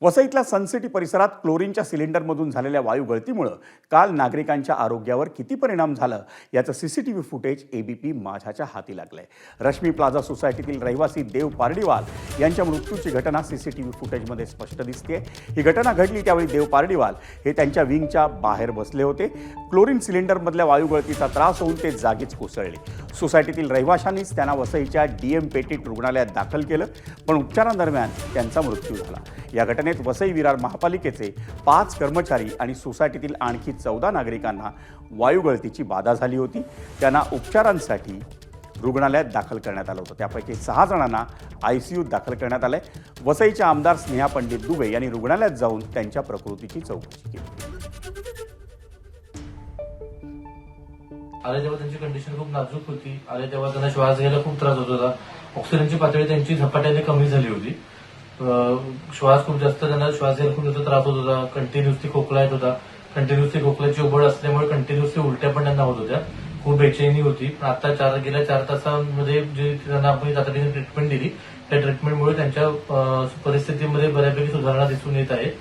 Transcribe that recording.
वसईतल्या Sun City परिसरात क्लोरीनच्या सिलेंडरमधून झालेल्या वायू गळतीमुळे काल नागरिकांच्या आरोग्यावर किती परिणाम झाला याचं सीसीटीव्ही फुटेज एबीपी माझ्याच्या हाती लागलंय। रश्मी प्लाझा सोसायटीतील रहिवासी देव पारडीवाल यांच्या मृत्यूची घटना सीसीटीव्ही फुटेजमध्ये स्पष्ट दिसते। ही घटना घडली त्यावेळी देव पारडीवाल हे त्यांच्या विंगच्या बाहेर बसले होते। क्लोरीन सिलेंडरमधल्या वायू गळतीचा त्रास होऊन ते जागीच कोसळले। सोसायटीतील रहिवाशांनीच त्यांना वसईच्या डीएम पेटीट रुग्णालयात दाखल केलं, पण उपचारांदरम्यान त्यांचा मृत्यू झाला। या घटनेत वसई विरार महापालिकेचे 5 कर्मचारी आणि सोसायटीतील आणखी 14 नागरिकांना वायू गळतीची बाधा झाली होती। त्यांना उपचारांसाठी रुग्णालयात दाखल करण्यात आलं होतं। त्यापैकी 6 जणांना आयसीयूत दाखल करण्यात आलंय। वसईच्या आमदार स्नेहा पंडित दुबे यांनी रुग्णालयात जाऊन त्यांच्या प्रकृतीची चौकशी केली। आले तेव्हा त्यांची कंडिशन खूप नाजूक होती। आले तेव्हा त्यांना श्वास घ्यायला खूप त्रास होत होता। ऑक्सिजनची पातळी त्यांची झपाट्याने कमी झाली होती। श्वास खूप जास्त त्यांना श्वास घ्यायला खूप जास्त त्रास होत होता। कंटिन्युअसली खोकला येत होता। कंटिन्युअसली खोकल्याची उबळ असल्यामुळे कंटिन्युअसली उलट्या पण त्यांना होत होत्या। खूप बेचैनी होती। पण आता गेल्या 4 तासांमध्ये जे त्यांना आपण तातडीने ट्रीटमेंट दिली, त्या ट्रीटमेंटमुळे त्यांच्या परिस्थितीमध्ये बऱ्यापैकी सुधारणा दिसून येत आहे।